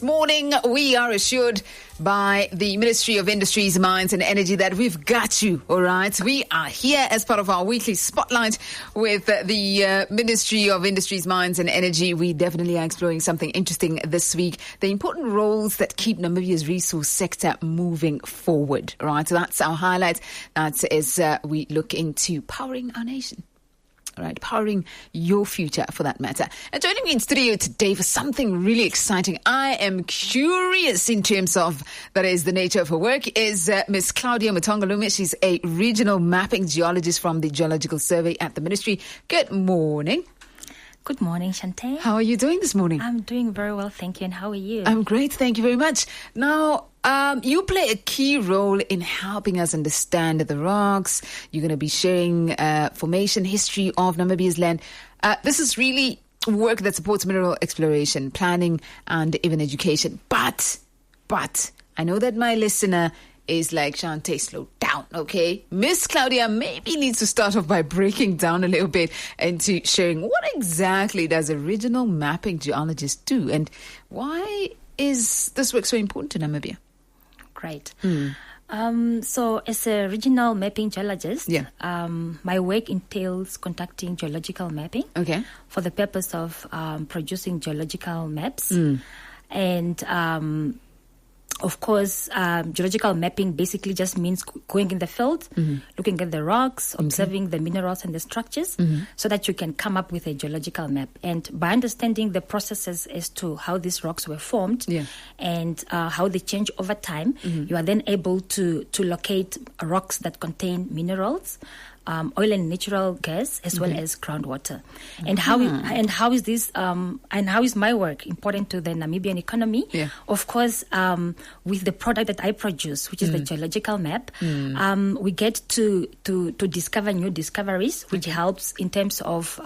Morning, we are assured by the Ministry of Industries, Mines and Energy that we've got you, all right? We are here as part of our weekly spotlight with the Ministry of Industries, Mines and Energy. We definitely are exploring something interesting this week, the important roles that keep Namibia's resource sector moving forward, all right? So that's our highlight. That is, we look into powering our nation. All right, powering your future for that matter. And joining me in studio today for something really exciting, I am curious in terms of, that is the nature of her work, is Miss Claudia Mutongolume. She's a regional mapping geologist from the Geological Survey at the Ministry. Good morning. Good morning, Shante. How are you doing this morning? I'm doing very well, thank you. And how are you? I'm great, thank you very much. Now, you play a key role in helping us understand the rocks. You're going to be sharing formation history of Namibia's land. This is really work that supports mineral exploration, planning, and even education. But I know that my listener is like, Shante, slow down, okay? Miss Claudia maybe needs to start off by breaking down a little bit into sharing what exactly does a regional mapping geologist do, and why is this work so important to Namibia? Great. So as a regional mapping geologist, my work entails conducting geological mapping for the purpose of producing geological maps. And of course, geological mapping basically just means going in the field, looking at the rocks, observing the minerals and the structures, so that you can come up with a geological map. And by understanding the processes as to how these rocks were formed and how they change over time, you are then able to locate rocks that contain minerals, oil and natural gas, as well as groundwater. And how is my work important to the Namibian economy? Of course, with the product that I produce, which is the geological map, we get to discover new discoveries, which helps in terms of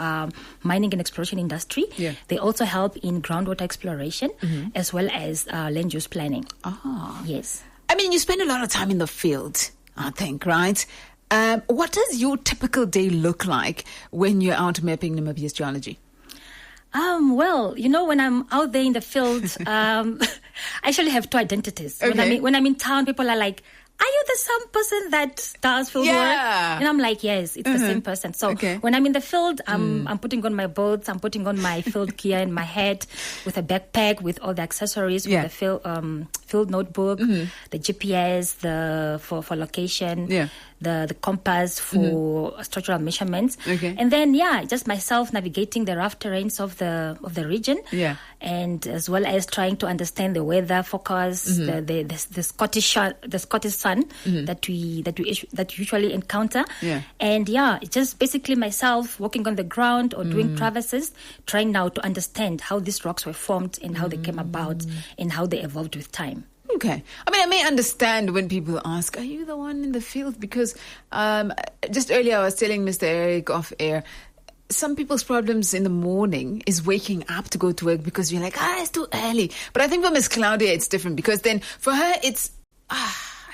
mining and exploration industry. They also help in groundwater exploration, as well as land use planning. Yes. I mean, you spend a lot of time in the field, I think, right? What does your typical day look like when you're out mapping Namibia's geology? Well, you know, when I'm out there in the field, I actually have two identities. When I'm in town, people are like, are you the same person that does field work? And I'm like, yes, it's the same person. So when I'm in the field, I'm putting on my boots, I'm putting on my field gear and my hat with a backpack with all the accessories, with the field notebook, the GPS, for location, the compass for structural measurements, and then just myself navigating the rough terrains of the region, and as well as trying to understand the weather forecast, the Scottish sun that we usually encounter, and it's just basically myself walking on the ground or doing traverses, trying now to understand how these rocks were formed and how they came about and how they evolved with time. Okay. I mean, I may understand when people ask, are you the one in the field? Because just earlier I was telling Mr. Eric off air, some people's problems in the morning is waking up to go to work because you're like, it's too early. But I think for Miss Claudia, it's different because then for her, it's,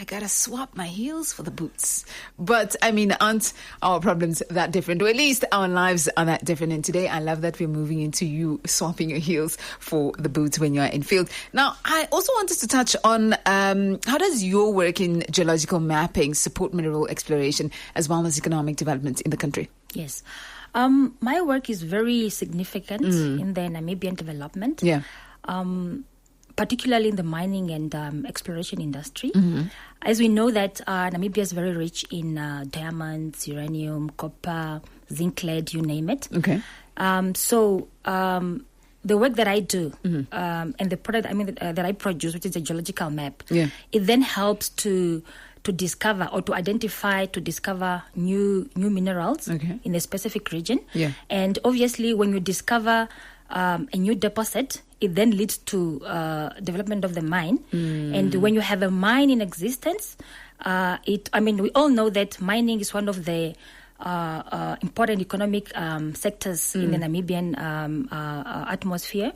I gotta swap my heels for the boots. But I mean, aren't our problems that different? Or at least our lives are that different. And today I love that we're moving into you swapping your heels for the boots when you're in field. Now, I also wanted to touch on how does your work in geological mapping support mineral exploration as well as economic development in the country? Yes. My work is very significant in the Namibian development. Particularly in the mining and exploration industry. As we know that Namibia is very rich in diamonds, uranium, copper, zinc, lead, you name it. So the work that I do and the product that I produce, which is a geological map, it then helps to discover or to identify, to discover new minerals in a specific region. And obviously when you discover a new deposit, it then leads to development of the mine. And when you have a mine in existence, we all know that mining is one of the important economic sectors in the Namibian atmosphere.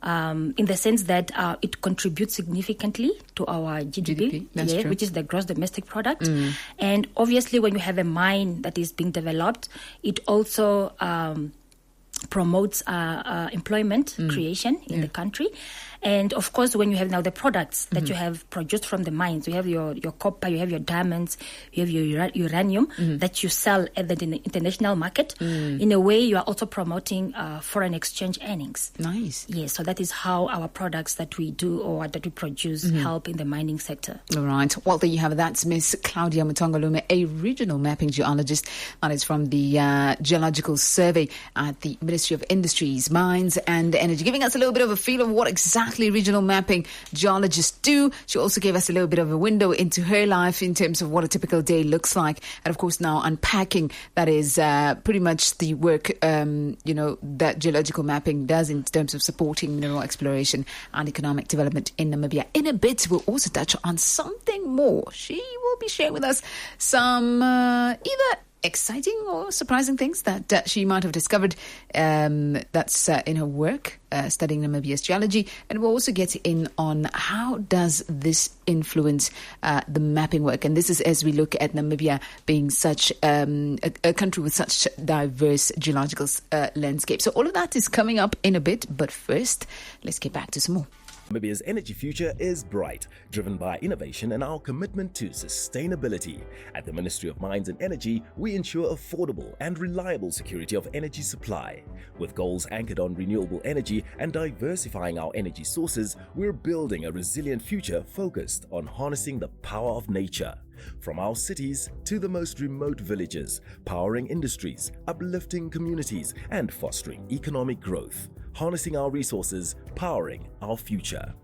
In the sense that it contributes significantly to our GDP, which is the gross domestic product. And obviously when you have a mine that is being developed, it also promotes employment creation in the country. And of course, when you have now the products that you have produced from the mines, you have your copper, you have your diamonds, you have your uranium that you sell at the international market. In a way, you are also promoting foreign exchange earnings. Nice. Yes, so that is how our products that we do or that we produce help in the mining sector. All right. Well, there you have it. That's Miss Claudia Mutongolume, a regional mapping geologist. That is from the Geological Survey at the Ministry of Industries, Mines and Energy, giving us a little bit of a feel of what exactly regional mapping geologists do. She also gave us a little bit of a window into her life in terms of what a typical day looks like. And of course, now unpacking that is pretty much the work, that geological mapping does in terms of supporting mineral exploration and economic development in Namibia. In a bit, we'll also touch on something more. She will be sharing with us some either exciting or surprising things that she might have discovered that's in her work studying Namibia's geology. And we'll also get in on how does this influence the mapping work. And this is as we look at Namibia being such a country with such diverse geological landscape. So all of that is coming up in a bit. But first, let's get back to some more. Namibia's energy future is bright, driven by innovation and our commitment to sustainability. At the Ministry of Mines and Energy, we ensure affordable and reliable security of energy supply. With goals anchored on renewable energy and diversifying our energy sources, we're building a resilient future focused on harnessing the power of nature. From our cities to the most remote villages, powering industries, uplifting communities, and fostering economic growth. Harnessing our resources, powering our future.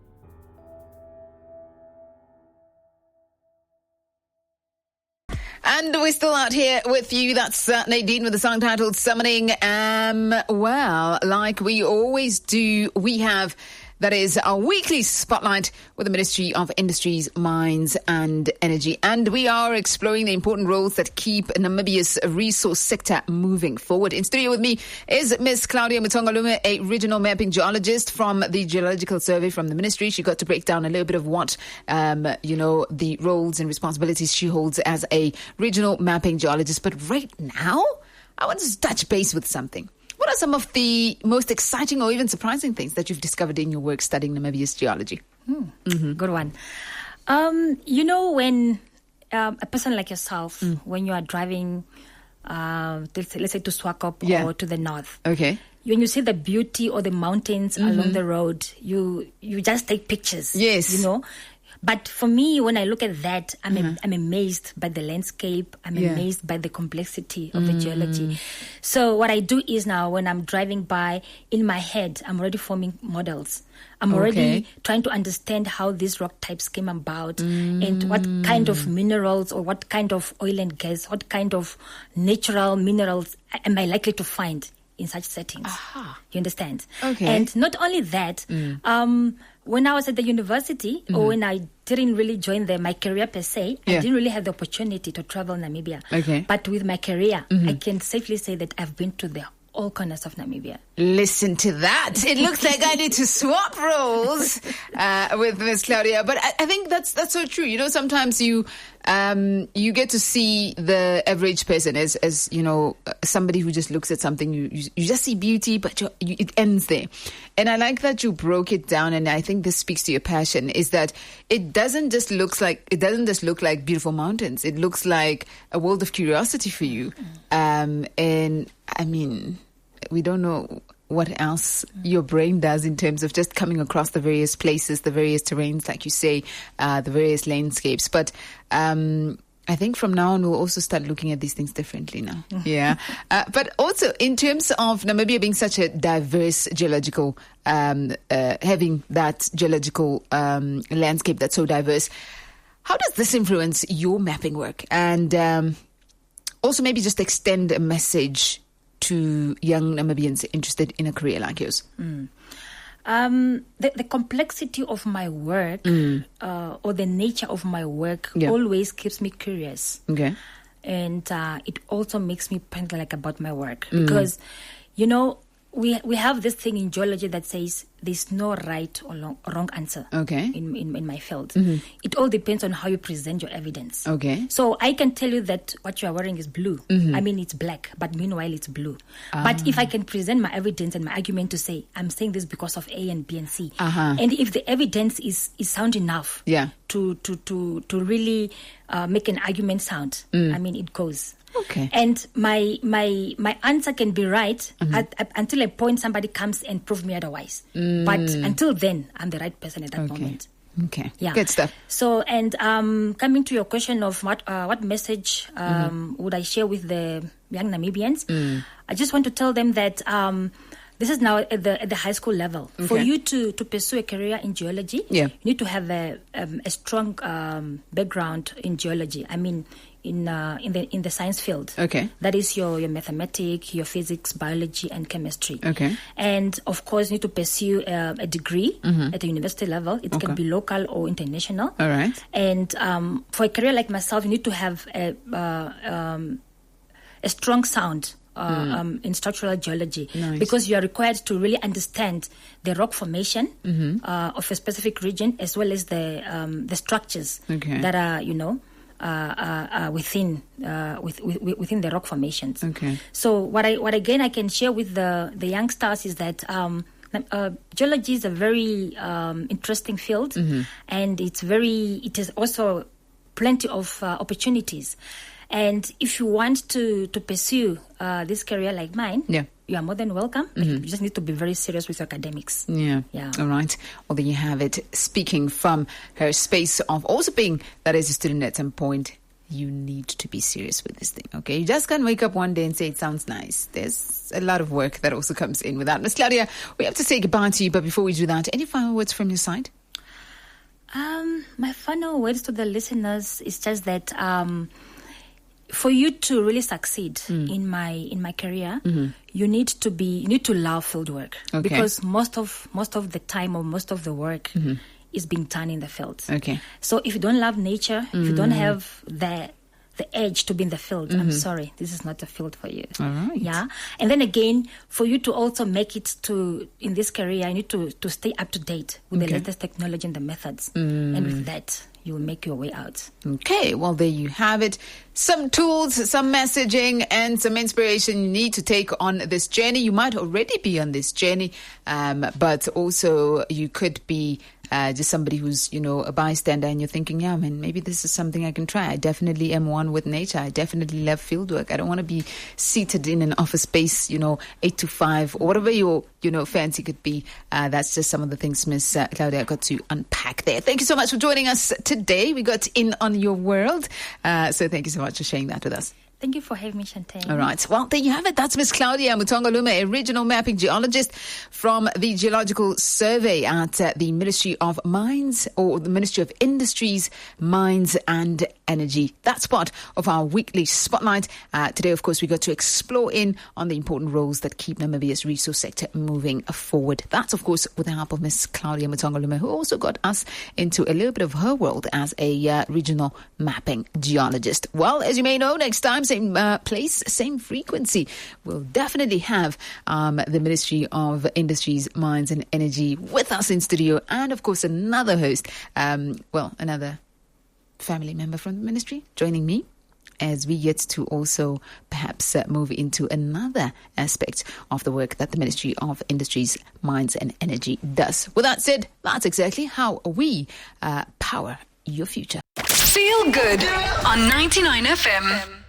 And we're still out here with you. That's Nadine with the song titled Summoning. Well, like we always do, we have... That is our weekly spotlight with the Ministry of Industries, Mines and Energy. And we are exploring the important roles that keep Namibia's resource sector moving forward. In studio with me is Miss Claudia Mutongolume, a regional mapping geologist from the Geological Survey from the Ministry. She got to break down a little bit of what, the roles and responsibilities she holds as a regional mapping geologist. But right now, I want to touch base with something. What are some of the most exciting or even surprising things that you've discovered in your work studying Namibia's geology? Good one. When a person like yourself, when you are driving, let's say to Swakop or to the north, okay, when you see the beauty or the mountains along the road, you just take pictures. Yes, But for me, when I look at that, I'm amazed by the landscape. I'm amazed by the complexity of the geology. So what I do is now, when I'm driving by, in my head, I'm already forming models. I'm already trying to understand how these rock types came about and what kind of minerals or what kind of oil and gas, what kind of natural minerals am I likely to find in such settings. You understand? Okay. And not only that, when I was at the university, or when I didn't really join my career per se, I didn't really have the opportunity to travel Namibia. Okay. But with my career, I can safely say that I've been to all corners of Namibia. Listen to that. It looks like I need to swap roles with Miss Claudia. But I think that's so true. Sometimes you get to see the average person as somebody who just looks at something. You just see beauty, but it ends there. And I like that you broke it down. And I think this speaks to your passion, is that it doesn't just look like beautiful mountains. It looks like a world of curiosity for you. And I mean, we don't know what else your brain does in terms of just coming across the various places, the various terrains, like you say, the various landscapes. But I think from now on, we'll also start looking at these things differently now. Yeah. But also, in terms of Namibia being such a diverse geological, having that geological landscape that's so diverse, how does this influence your mapping work? And also maybe just extend a message to young Namibians interested in a career like yours? The complexity of my work or the nature of my work always keeps me curious. Okay. And it also makes me ponder about my work. Because, we have this thing in geology that says there's no right or wrong answer. Okay. In my field, it all depends on how you present your evidence. Okay. So I can tell you that what you are wearing is blue. I mean, it's black, but meanwhile it's blue. But if I can present my evidence and my argument to say I'm saying this because of A and B and C, and if the evidence is sound enough, to really make an argument sound, I mean, it goes. Okay. And my answer can be right until a point somebody comes and prove me otherwise. But until then, I'm the right person at that moment. Okay. Yeah. Good stuff. So, and coming to your question of what message would I share with the young Namibians, I just want to tell them that this is now at the high school level. Okay. For you to pursue a career in geology, you need to have a strong background in geology. I mean, in the science field. Okay. That is your mathematics, your physics, biology, and chemistry. Okay. And of course, you need to pursue a degree at the university level. It can be local or international. All right. And for a career like myself, you need to have a strong sound in structural geology, because you are required to really understand the rock formation of a specific region, as well as the structures that are within the rock formations. Okay. So what I can share with the youngsters is that geology is a very interesting field, and it has also plenty of opportunities. And if you want to pursue this career like mine, you are more than welcome. You just need to be very serious with your academics. Yeah. All right. Well, there you have it. Speaking from her space of also being that as a student at some point, you need to be serious with this thing, okay? You just can't wake up one day and say it sounds nice. There's a lot of work that also comes in with that. Miss Claudia, we have to say goodbye to you, but before we do that, any final words from your side? My final words to the listeners is just that for you to really succeed in my career, you need to love field work, because most of the time or most of the work is being done in the field. Okay. So if you don't love nature, if you don't have the edge to be in the field, I'm sorry, this is not a field for you. All right. Yeah. And then again, for you to also make it in this career, you need to stay up to date with the latest technology and the methods. And with that, you will make your way out. Okay, well, there you have it. Some tools, some messaging, and some inspiration you need to take on this journey. You might already be on this journey, but also you could be just somebody who's, a bystander, and you're thinking, yeah, man, maybe this is something I can try. I definitely am one with nature. I definitely love fieldwork. I don't want to be seated in an office space, 8 to 5, or whatever your, fancy could be. That's just some of the things Miss Claudia got to unpack there. Thank you so much for joining us today. We got in on your world. So thank you so much for sharing that with us. Thank you for having me, Shantane. All right. Well, there you have it. That's Miss Claudia Mutongolume, a regional mapping geologist from the Geological Survey at the Ministry of Mines, or the Ministry of Industries, Mines and Energy. That's part of our weekly spotlight. Today, of course, we got to explore in on the important roles that keep Namibia's resource sector moving forward. That's, of course, with the help of Miss Claudia Mutongolume, who also got us into a little bit of her world as a regional mapping geologist. Well, as you may know, next time, same place, same frequency, we'll definitely have the Ministry of Industries, Mines and Energy with us in studio, and of course another host, another family member from the ministry joining me as we get to also perhaps move into another aspect of the work that the Ministry of Industries, Mines and Energy does. With that said, that's exactly how we power your future. Feel good on 99 FM.